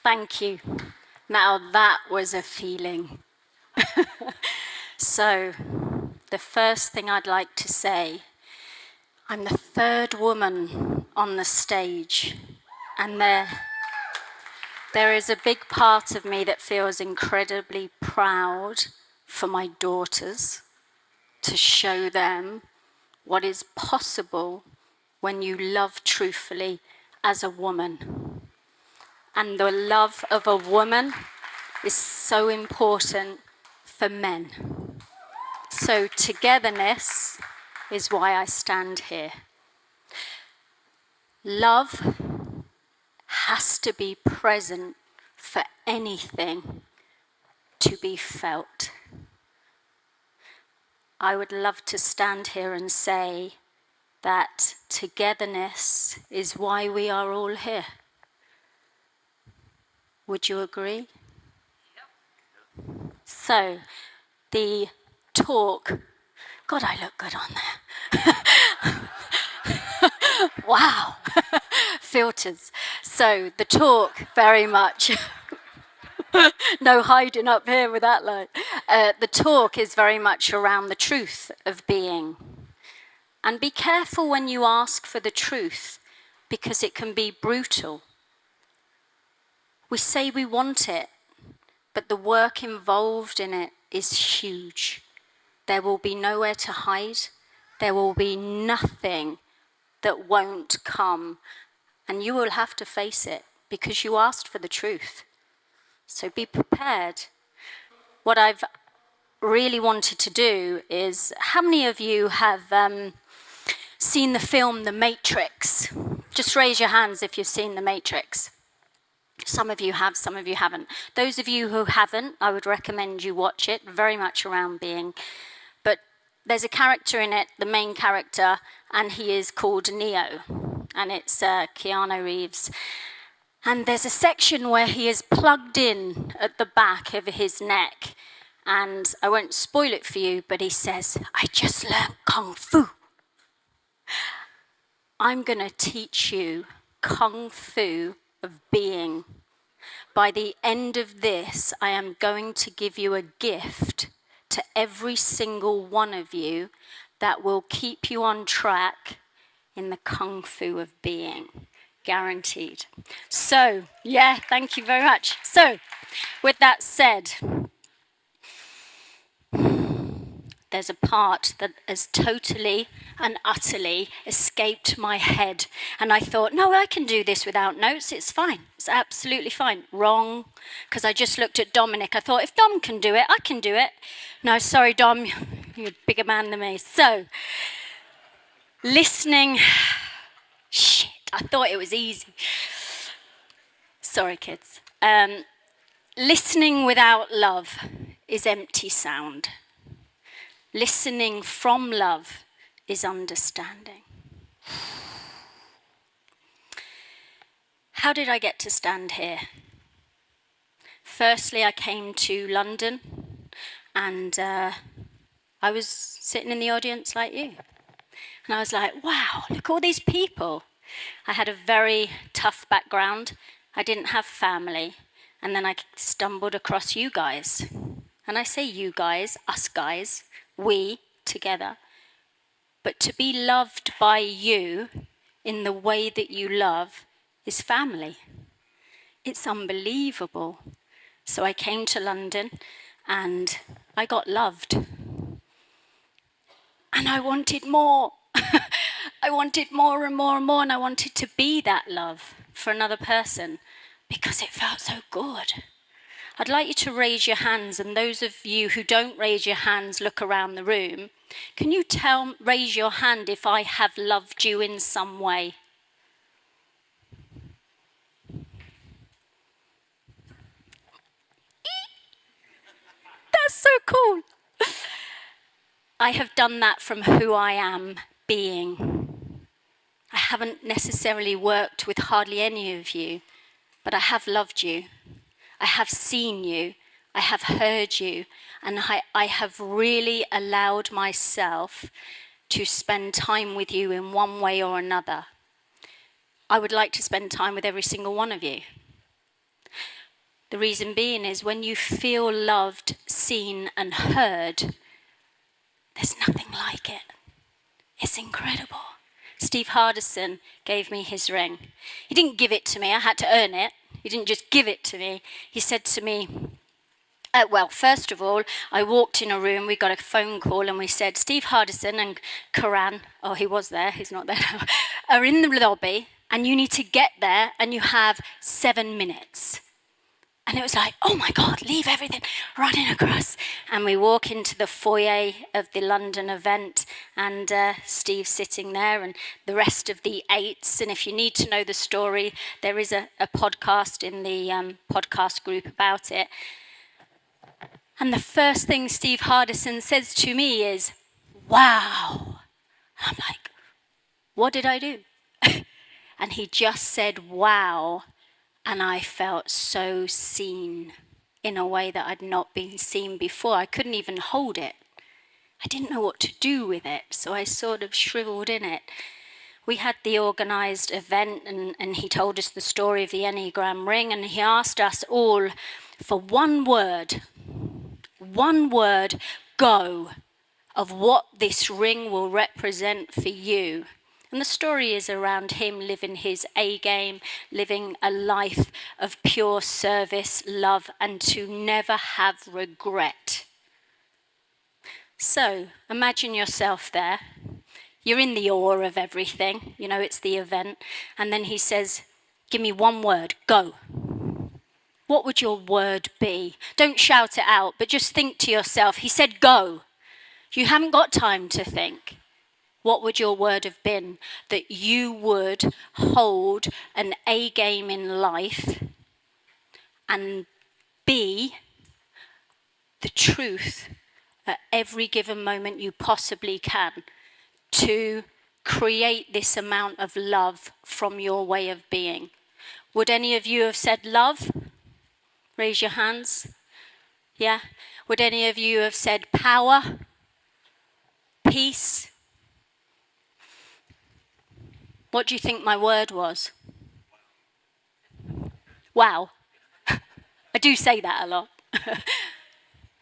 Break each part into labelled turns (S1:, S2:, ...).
S1: Thank you. Now that was a feeling. So, the first thing I'd like to say, I'm the third woman on the stage, and there is a big part of me that feels incredibly proud for my daughters, to show them what is possible when you love truthfully as a woman. And the love of a woman is so important for men. So togetherness is why I stand here. Love has to be present for anything to be felt. I would love to stand here and say that togetherness is why we are all here. Would you agree? Yep. So, the talk, God, I look good on there. Wow, filters. So, the talk very much, no hiding up here with that light. The talk is very much around the truth of being. And be careful when you ask for the truth, because it can be brutal. We say we want it, but the work involved in it is huge. There will be nowhere to hide. There will be nothing that won't come. And you will have to face it because you asked for the truth. So be prepared. What I've really wanted to do is, how many of you have seen the film The Matrix? Just raise your hands if you've seen The Matrix. Some of you have, some of you haven't. Those of you who haven't, I would recommend you watch it, very much around being. But there's a character in it, the main character, and he is called Neo. And it's Keanu Reeves. And there's a section where he is plugged in at the back of his neck. And I won't spoil it for you, but he says, I just learned Kung Fu. I'm going to teach you Kung Fu of being. By the end of this, I am going to give you a gift to every single one of you that will keep you on track in the Kung Fu of being. Guaranteed. So, yeah, thank you very much. So, with that said, there's a part that has totally and utterly escaped my head. And I thought, no, I can do this without notes. It's fine. It's absolutely fine. Wrong. Because I just looked at Dominic. I thought, if Dom can do it, I can do it. No, sorry, Dom. You're a bigger man than me. So, listening. Shit, I thought it was easy. Sorry, kids. Listening without love is empty sound. Listening from love is understanding. How did I get to stand here? Firstly, I came to London and I was sitting in the audience like you. And I was like, wow, look at all these people. I had a very tough background. I didn't have family. And then I stumbled across you guys. And I say you guys, us guys, we together. But to be loved by you in the way that you love is family. It's unbelievable. So I came to London and I got loved. And I wanted more. I wanted more and more and more, and I wanted to be that love for another person because it felt so good. I'd like you to raise your hands, and those of you who don't raise your hands, look around the room. Can you raise your hand if I have loved you in some way? That's so cool. I have done that from who I am being. I haven't necessarily worked with hardly any of you, but I have loved you. I have seen you, I have heard you, and I have really allowed myself to spend time with you in one way or another. I would like to spend time with every single one of you. The reason being is when you feel loved, seen and heard, there's nothing like it. It's incredible. Steve Hardison gave me his ring. He didn't give it to me, I had to earn it. He didn't just give it to me. He said to me, well, first of all, I walked in a room, we got a phone call and we said, Steve Hardison and Karan, oh, he was there, he's not there now, are in the lobby and you need to get there and you have 7 minutes. And it was like, oh my God, leave everything, running across. And we walk into the foyer of the London event and Steve's sitting there and the rest of the eights. And if you need to know the story, there is a podcast in the podcast group about it. And the first thing Steve Hardison says to me is, wow. And I'm like, what did I do? And he just said, wow. And I felt so seen in a way that I'd not been seen before. I couldn't even hold it. I didn't know what to do with it, so I sort of shriveled in it. We had the organised event and he told us the story of the Enneagram ring and he asked us all for one word, go, of what this ring will represent for you. And the story is around him living his A game, living a life of pure service, love, and to never have regret. So, imagine yourself there. You're in the awe of everything. You know, it's the event. And then he says, give me one word, go. What would your word be? Don't shout it out, but just think to yourself. He said, go. You haven't got time to think. What would your word have been? That you would hold an A game in life and be the truth at every given moment you possibly can to create this amount of love from your way of being. Would any of you have said love? Raise your hands. Yeah? Would any of you have said power? Peace? What do you think my word was? Wow. I do say that a lot.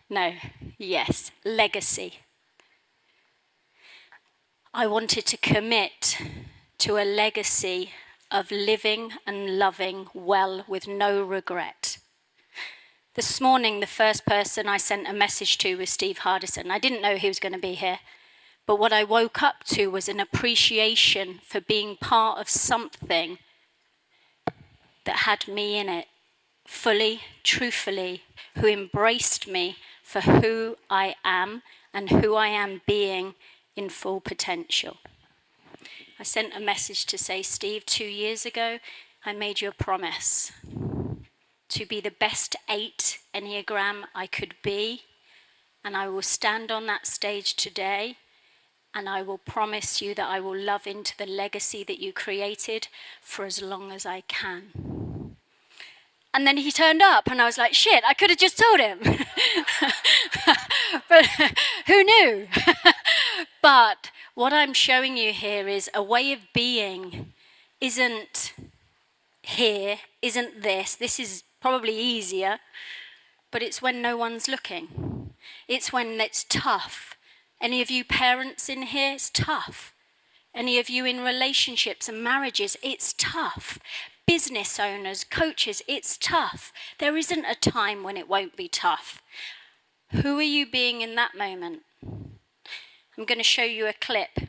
S1: No. Yes. Legacy. I wanted to commit to a legacy of living and loving well with no regret. This morning, the first person I sent a message to was Steve Hardison. I didn't know he was going to be here. But what I woke up to was an appreciation for being part of something that had me in it, fully, truthfully, who embraced me for who I am and who I am being in full potential. I sent a message to say, Steve, 2 years ago, I made you a promise to be the best 8 Enneagram I could be, and I will stand on that stage today. And I will promise you that I will love into the legacy that you created for as long as I can. And then he turned up and I was like, shit, I could have just told him. But who knew? But what I'm showing you here is a way of being isn't here, isn't this. This is probably easier, but it's when no one's looking. It's when it's tough. Any of you parents in here, it's tough. Any of you in relationships and marriages, it's tough. Business owners, coaches, it's tough. There isn't a time when it won't be tough. Who are you being in that moment? I'm going to show you a clip.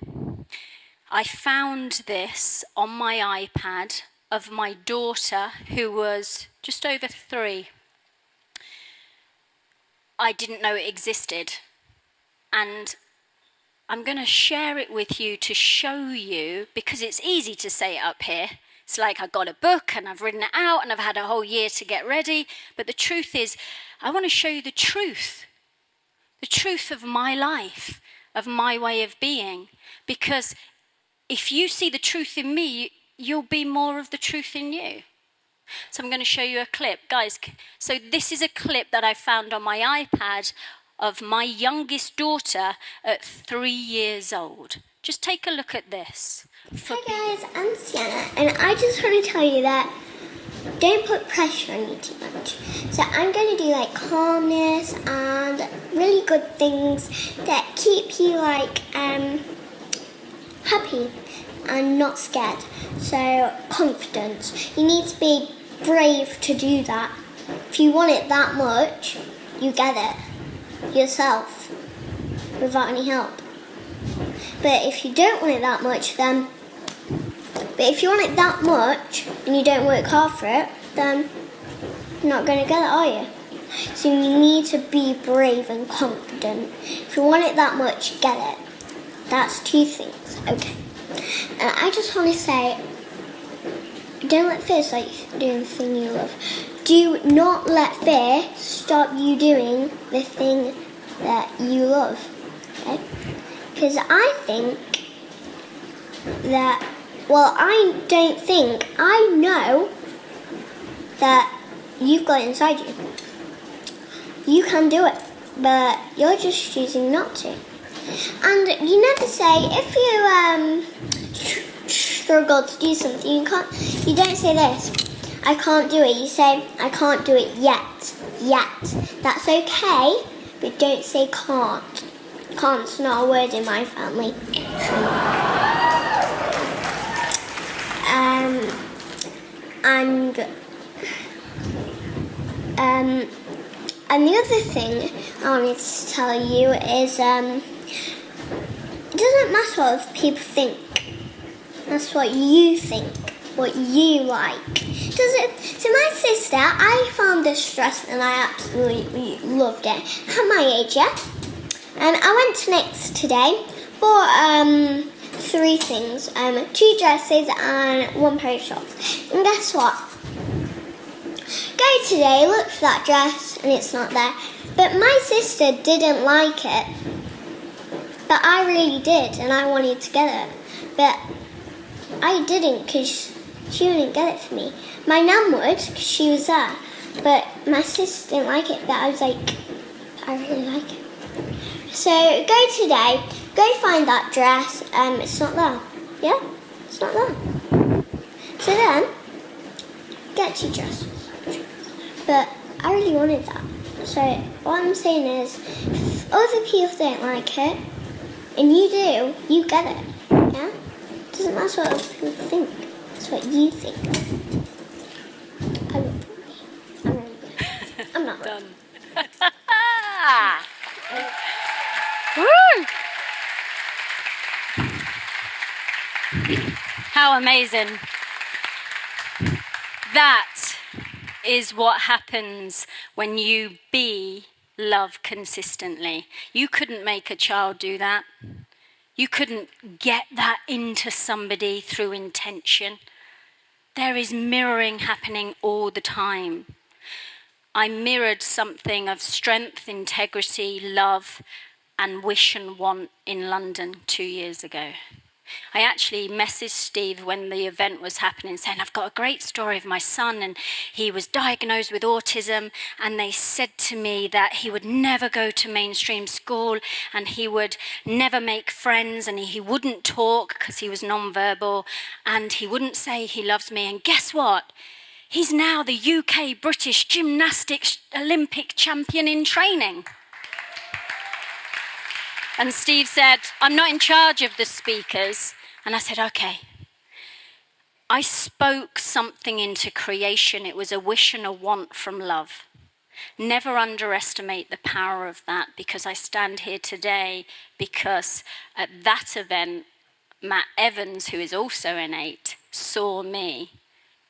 S1: I found this on my iPad of my daughter who was just over 3. I didn't know it existed. And I'm going to share it with you to show you, because it's easy to say it up here. It's like I got a book and I've written it out and I've had a whole year to get ready. But the truth is, I want to show you the truth of my life, of my way of being. Because if you see the truth in me, you'll be more of the truth in you. So I'm going to show you a clip. Guys, so this is a clip that I found on my iPad of my youngest daughter at 3 years old. Just take a look at this.
S2: Hi guys, I'm Sienna, and I just want to tell you that don't put pressure on you too much. So I'm going to do like calmness and really good things that keep you like happy and not scared. So confidence. You need to be brave to do that. If you want it that much, you get it yourself without any help. But if you don't want it that much, then if you want it that much and you don't work hard for it, then you're not going to get it, are you? So you need to be brave and confident. If you want it that much, get it. That's two things. Okay. And I just want to say, don't let fear stop you doing the thing you love. Do not let fear stop you doing the thing that you love. Okay? Because I think that, I know that you've got it inside you. You can do it, but you're just choosing not to. And you never say, if you struggle to do something, you don't say this, I can't do it. You say, I can't do it yet. That's okay, but don't say can't. Can't's not a word in my family. And the other thing I wanted to tell you is, it doesn't matter what other people think. That's what you think, what you like. So my sister, I found this dress and I absolutely loved it. At my age, yeah? And I went to Next today, bought 3 things, 2 dresses and 1 pair of shorts. And guess what? Go today, look for that dress and it's not there. But my sister didn't like it. But I really did and I wanted to get it. But I didn't because she wouldn't get it for me. My nan would because she was there. But my sister didn't like it, but I was like, I really like it. So go today, go find that dress, it's not there. Yeah? It's not there. So then, get 2 dresses. But I really wanted that. So what I'm saying is, if other people don't like it, and you do, you get it. Yeah? It doesn't matter what other people think. It's what you think. I'm not
S1: Done. Woo! How amazing. That is what happens when you be love consistently. You couldn't make a child do that. You couldn't get that into somebody through intention. There is mirroring happening all the time. I mirrored something of strength, integrity, love, and wish and want in London 2 years ago. I actually messaged Steve when the event was happening saying, I've got a great story of my son and he was diagnosed with autism and they said to me that he would never go to mainstream school and he would never make friends and he wouldn't talk because he was non-verbal and he wouldn't say he loves me. And guess what? He's now the UK British gymnastics Olympic champion in training. And Steve said, I'm not in charge of the speakers. And I said, okay. I spoke something into creation. It was a wish and a want from love. Never underestimate the power of that, because I stand here today because at that event, Matt Evans, who is also an 8, saw me.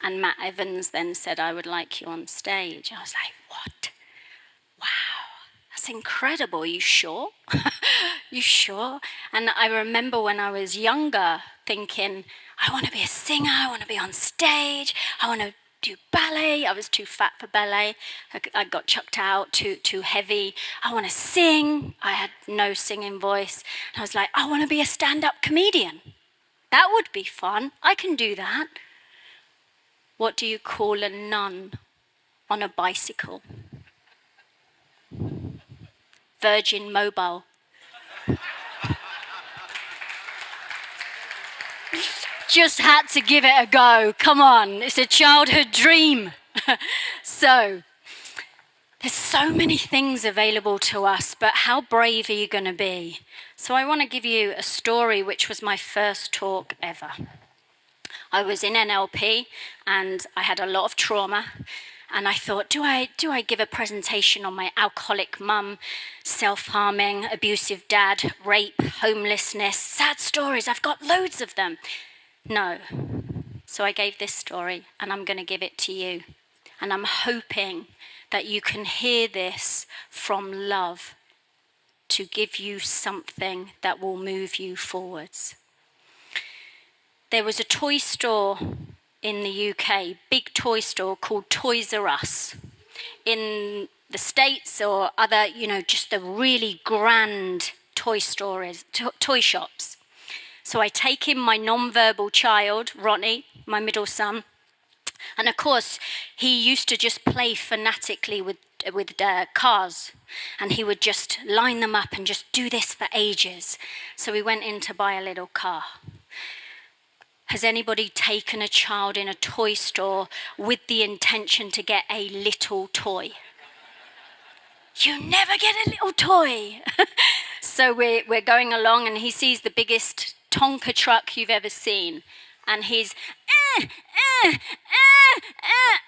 S1: And Matt Evans then said, I would like you on stage. I was like, what? Wow. That's incredible. Are you sure? You sure? And I remember when I was younger thinking, I want to be a singer, I want to be on stage, I want to do ballet. I was too fat for ballet. I got chucked out, too heavy. I want to sing. I had no singing voice. And I was like, I want to be a stand-up comedian. That would be fun. I can do that. What do you call a nun on a bicycle? Virgin Mobile. Just had to give it a go. Come on, it's a childhood dream. So, there's so many things available to us, but how brave are you going to be? So I want to give you a story which was my first talk ever. I was in NLP and I had a lot of trauma, and I thought, do I give a presentation on my alcoholic mum, self-harming, abusive dad, rape, homelessness, sad stories? I've got loads of them. No. So I gave this story, and I'm going to give it to you. And I'm hoping that you can hear this from love to give you something that will move you forwards. There was a toy store in the UK, big toy store called Toys R Us. In the States or other, just the really grand toy stores, toy shops. So I take in my non-verbal child, Ronnie, my middle son, and of course, he used to just play fanatically with cars, and he would just line them up and just do this for ages. So we went in to buy a little car. Has anybody taken a child in a toy store with the intention to get a little toy? You never get a little toy. So we're going along, and he sees the biggest Tonka truck you've ever seen. And he's,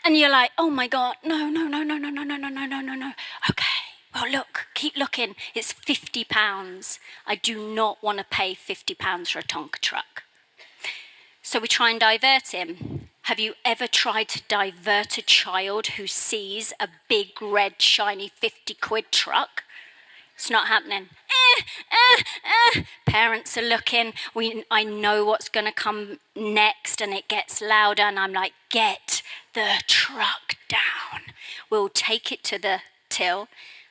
S1: and you're like, oh my God, no. Okay, well look, keep looking, it's £50. I do not want to pay £50 for a Tonka truck. So we try and divert him. Have you ever tried to divert a child who sees a big, red, shiny 50-quid truck? It's not happening. Parents are looking. I know what's going to come next, and it gets louder, and I'm like, get the truck down. We'll take it to the till.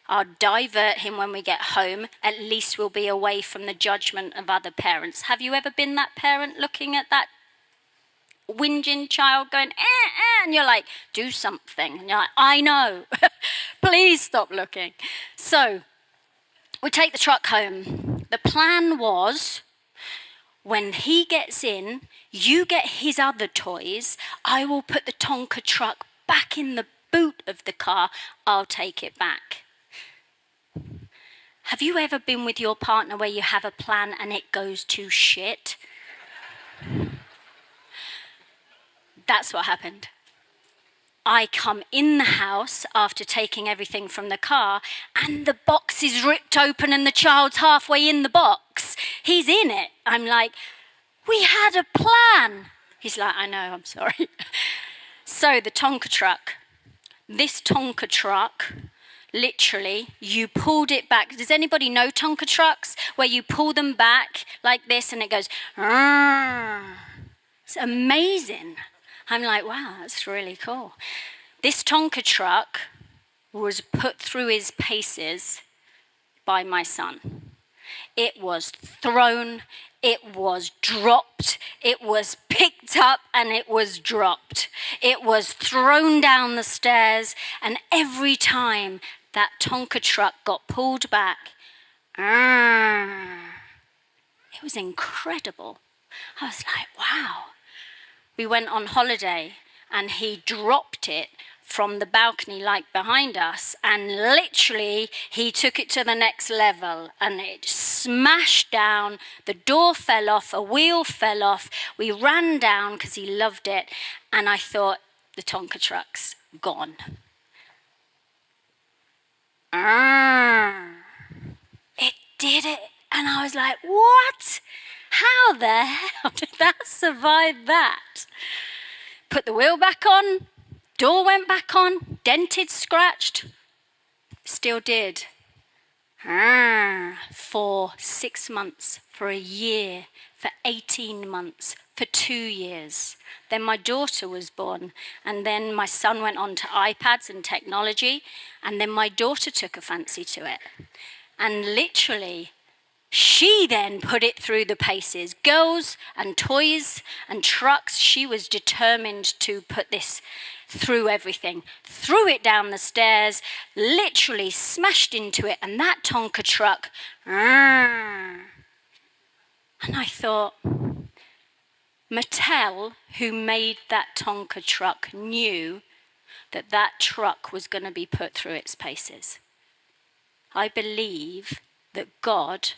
S1: I'll divert him when we get home. At least we'll be away from the judgment of other parents. Have you ever been that parent looking at that whinging child going, and you're like, do something. And you're like, I know. Please stop looking. So we take the truck home. The plan was, when he gets in, you get his other toys. I will put the Tonka truck back in the boot of the car. I'll take it back. Have you ever been with your partner where you have a plan and it goes to shit? That's what happened. I come in the house after taking everything from the car, and the box is ripped open and the child's halfway in the box. He's in it. I'm like, we had a plan. He's like, I know, I'm sorry. So the Tonka truck. This Tonka truck, literally, you pulled it back. Does anybody know Tonka trucks? Where you pull them back like this and it goes, it's amazing. I'm like, wow, that's really cool. This Tonka truck was put through his paces by my son. It was thrown, it was dropped, it was picked up, and it was dropped. It was thrown down the stairs, and every time that Tonka truck got pulled back, it was incredible. I was like, wow. We went on holiday, and he dropped it from the balcony like behind us, and literally he took it to the next level, and it smashed down. The door fell off, a wheel fell off. We ran down because he loved it, and I thought, the Tonka truck's gone. It did it, and I was like, what? How the hell did that survive that? Put the wheel back on, door went back on, dented, scratched, still did. For 6 months, for a year, for 18 months, for 2 years. Then my daughter was born, and then my son went on to iPads and technology, and then my daughter took a fancy to it. And literally, she then put it through the paces. Girls and toys and trucks, she was determined to put this through everything. Threw it down the stairs, literally smashed into it, and that Tonka truck. And I thought, Mattel, who made that Tonka truck, knew that that truck was going to be put through its paces. I believe that God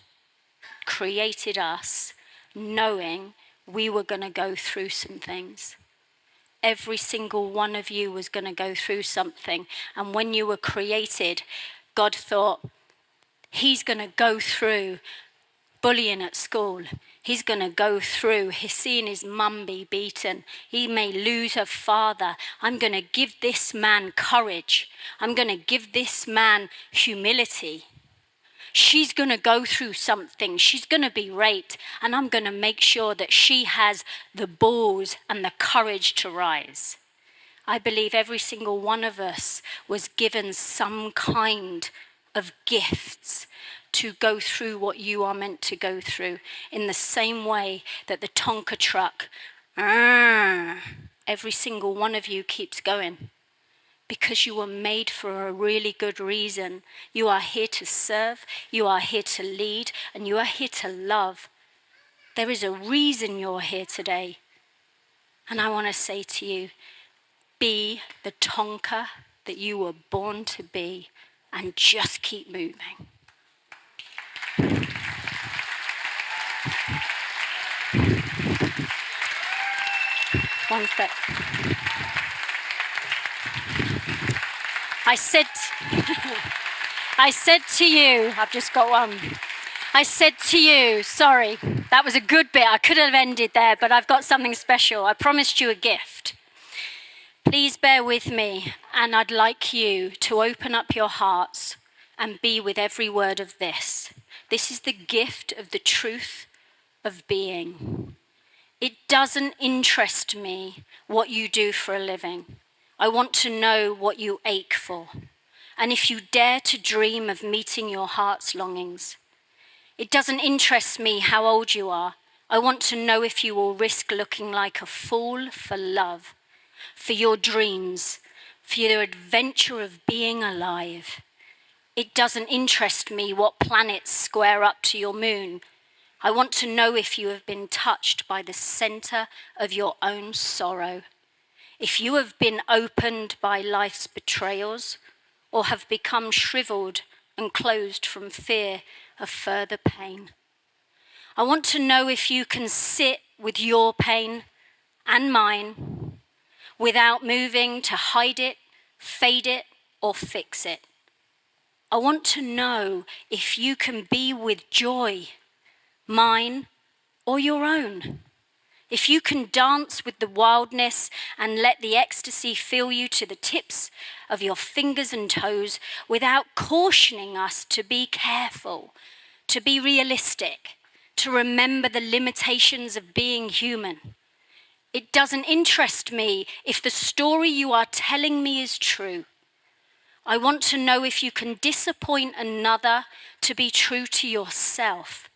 S1: created us knowing we were going to go through some things. Every single one of you was going to go through something. And when you were created, God thought, he's going to go through bullying at school. He's going to go through seeing his mum be beaten. He may lose her father. I'm going to give this man courage. I'm going to give this man humility. She's going to go through something. She's going to be raped. And I'm going to make sure that she has the balls and the courage to rise. I believe every single one of us was given some kind of gifts to go through what you are meant to go through, in the same way that the Tonka truck, every single one of you keeps going, because you were made for a really good reason. You are here to serve, you are here to lead, and you are here to love. There is a reason you're here today. And I want to say to you, be the Tonka that you were born to be, and just keep moving. One sec. I said to you, I've just got one. I said to you, sorry, that was a good bit. I could have ended there, but I've got something special. I promised you a gift. Please bear with me, and I'd like you to open up your hearts and be with every word of this. This is the gift of the truth of being. It doesn't interest me what you do for a living. I want to know what you ache for. And if you dare to dream of meeting your heart's longings. It doesn't interest me how old you are. I want to know if you will risk looking like a fool for love, for your dreams, for your adventure of being alive. It doesn't interest me what planets square up to your moon. I want to know if you have been touched by the center of your own sorrow, if you have been opened by life's betrayals, or have become shriveled and closed from fear of further pain. I want to know if you can sit with your pain and mine without moving to hide it, fade it, or fix it. I want to know if you can be with joy, mine or your own. If you can dance with the wildness and let the ecstasy fill you to the tips of your fingers and toes without cautioning us to be careful, to be realistic, to remember the limitations of being human. It doesn't interest me if the story you are telling me is true. I want to know if you can disappoint another to be true to yourself.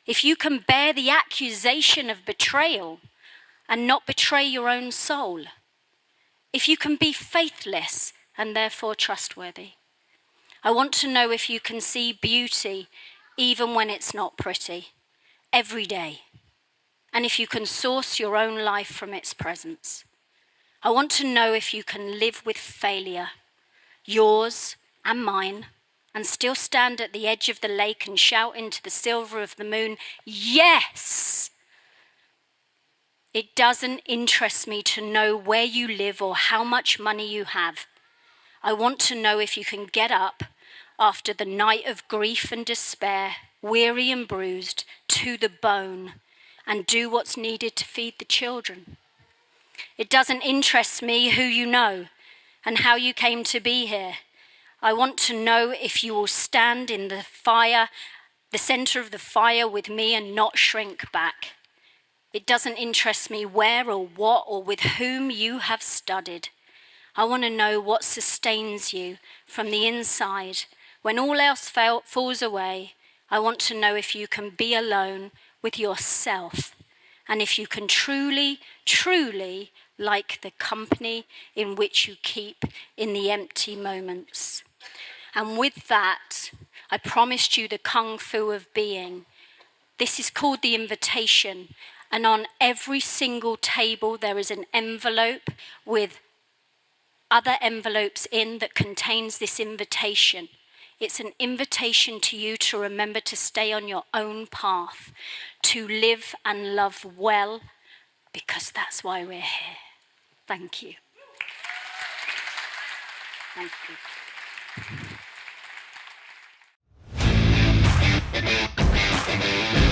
S1: If you can bear the accusation of betrayal and not betray your own soul. If you can be faithless and therefore trustworthy. I want to know if you can see beauty even when it's not pretty, every day. And if you can source your own life from its presence. I want to know if you can live with failure, yours and mine, and still stand at the edge of the lake and shout into the silver of the moon, yes! It doesn't interest me to know where you live or how much money you have. I want to know if you can get up after the night of grief and despair, weary and bruised to the bone, and do what's needed to feed the children. It doesn't interest me who you know and how you came to be here. I want to know if you will stand in the fire, the center of the fire with me and not shrink back. It doesn't interest me where or what or with whom you have studied. I want to know what sustains you from the inside. When all else falls away, I want to know if you can be alone with yourself and if you can truly, truly like the company in which you keep in the empty moments. And with that, I promised you the kung fu of being. This is called the invitation. And on every single table, there is an envelope with other envelopes in that contains this invitation. It's an invitation to you to remember to stay on your own path, to live and love well, because that's why we're here. Thank you. Thank you.